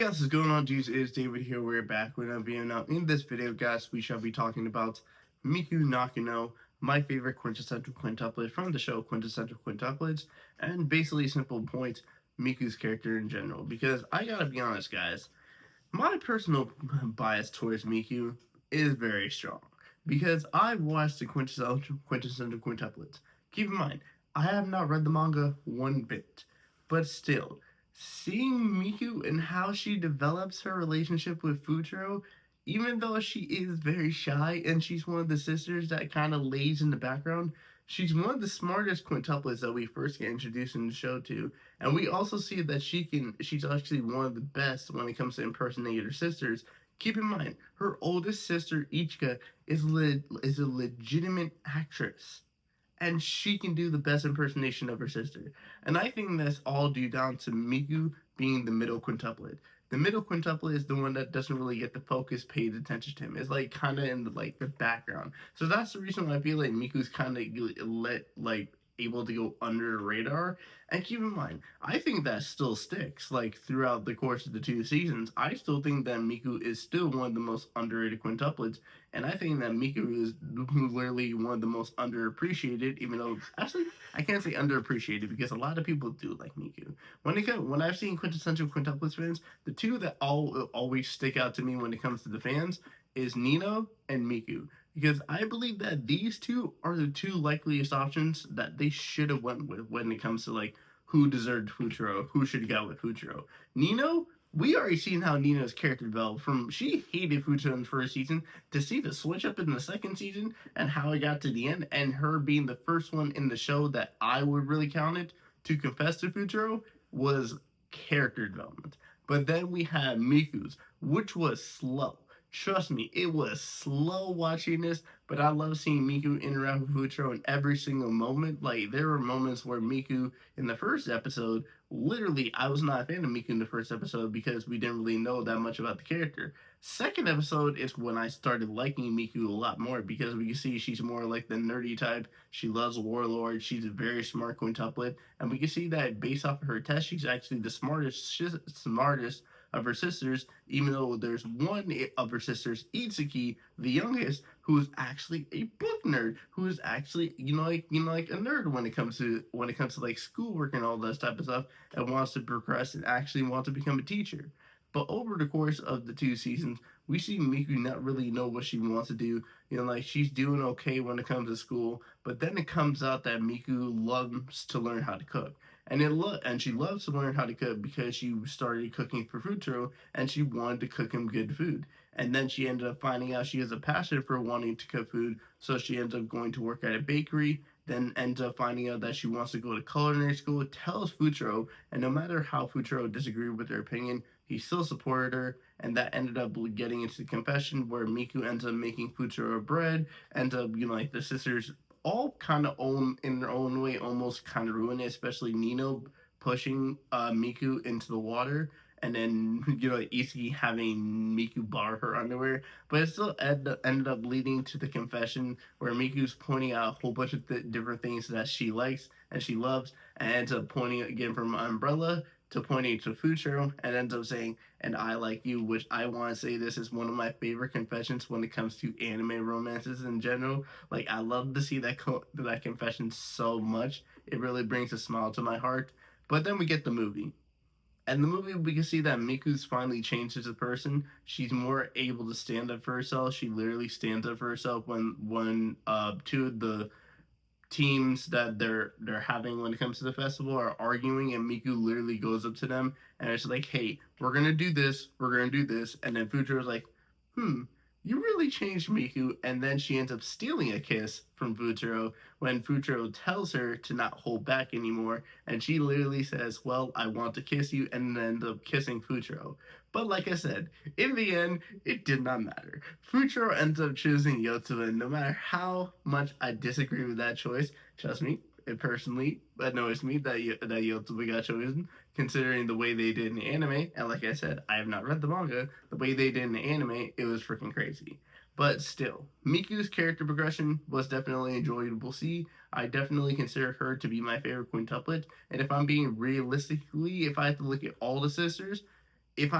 guys, what's going on, dudes? It is David here. We're back with another video. Now, in this video, guys, we shall be talking about Miku Nakano, my favorite quintessential quintuplet from the show Quintessential Quintuplets, and basically, simple point, Miku's character in general. Because I gotta be honest, guys, my personal bias towards Miku is very strong. Because I've watched the quintessential quintuplets. Keep in mind, I have not read the manga one bit, but still, seeing Miku and how she develops her relationship with Futaro, even though she is very shy and she's one of the sisters that kind of lays in the background, she's one of the smartest quintuplets that we first get introduced in the show to. And we also see that she's actually one of the best when it comes to impersonating her sisters. Keep in mind, her oldest sister Ichika is a legitimate actress, and she can do the best impersonation of her sister. And I think that's all due down to Miku being the middle quintuplet. The middle quintuplet is the one that doesn't really get the focus paid attention to him. It's like kind of in the background. So that's the reason why I feel like Miku's kind of able to go under the radar. And keep in mind, I think that still sticks. Like throughout the course of the two seasons, I still think that Miku is still one of the most underrated quintuplets, and I think that Miku is literally one of the most underappreciated. Even though actually I can't say underappreciated because a lot of people do like Miku. When I've seen quintessential quintuplets fans, the two that always stick out to me when it comes to the fans is Nino and Miku, because I believe that these two are the two likeliest options that they should have went with when it comes to like who deserved Futaro, who should have got with Futaro. Nino, we already seen how Nino's character developed from she hated Futaro in the first season to see the switch up in the second season and how it got to the end, and her being the first one in the show that I would really count it to confess to Futaro was character development. But then we had Miku's, which was slow. Trust me, it was slow watching this, but I love seeing Miku interact with Futaro in every single moment. Like, there were moments where Miku, in the first episode, literally, I was not a fan of Miku in the first episode because we didn't really know that much about the character. Second episode is when I started liking Miku a lot more because we can see she's more like the nerdy type. She loves Warlord. She's a very smart quintuplet. And we can see that based off of her test, she's actually the smartest of her sisters, even though there's one of her sisters, Itsuki, the youngest, who's actually a book nerd, who is actually like a nerd when it comes to like schoolwork and all that type of stuff, and wants to progress and actually want to become a teacher. But over the course of the two seasons, we see Miku not really know what she wants to do. Like she's doing okay when it comes to school, but then it comes out that Miku loves to learn how to cook. And she loves to learn how to cook because she started cooking for Futaro and she wanted to cook him good food. And then she ended up finding out she has a passion for wanting to cook food, so she ends up going to work at a bakery. Then ends up finding out that she wants to go to culinary school. Tells Futaro, and no matter how Futaro disagreed with her opinion, he still supported her. And that ended up getting into the confession where Miku ends up making Futaro bread. Ends up like the sisters all kind of own in their own way, almost kind of ruin it, especially Nino pushing Miku into the water, and then Isuki having Miku borrow her underwear. But it still ended up leading to the confession where Miku's pointing out a whole bunch of different things that she likes and she loves, and ends up pointing again from Umbrella to pointing to Futaro, and ends up saying, "And I like you," which I want to say this is one of my favorite confessions when it comes to anime romances in general. Like, I love to see that confession so much. It really brings a smile to my heart. But then we get the movie. And the movie, we can see that Miku's finally changed as a person. She's more able to stand up for herself. She literally stands up for herself when two of the teams that they're having when it comes to the festival are arguing, and Miku literally goes up to them and it's like, "Hey, we're gonna do this, and then Futuro's like, "You really changed, Miku." And then she ends up stealing a kiss from Futaro when Futaro tells her to not hold back anymore, and she literally says, "Well, I want to kiss you," and then ends up kissing Futaro. But like I said, in the end, it did not matter. Futaro ends up choosing Yotsuba, and no matter how much I disagree with that choice, trust me, it personally annoys me that Yotsuba got chosen, considering the way they did in the anime. And like I said, I have not read the manga. The way they did in the anime, it was freaking crazy. But still, Miku's character progression was definitely enjoyable to see. I definitely consider her to be my favorite quintuplet. And if I'm being realistically, if I have to look at all the sisters, if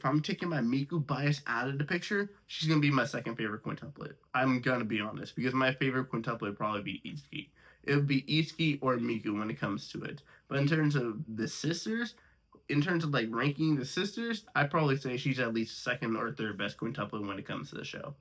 I'm taking my Miku bias out of the picture, she's gonna be my second favorite quintuplet. I'm gonna be honest because my favorite quintuplet would probably be Itsuki. It would be Itsuki or Miku when it comes to it. But in terms of the sisters, in terms of like ranking the sisters, I'd probably say she's at least second or third best quintuplet when it comes to the show.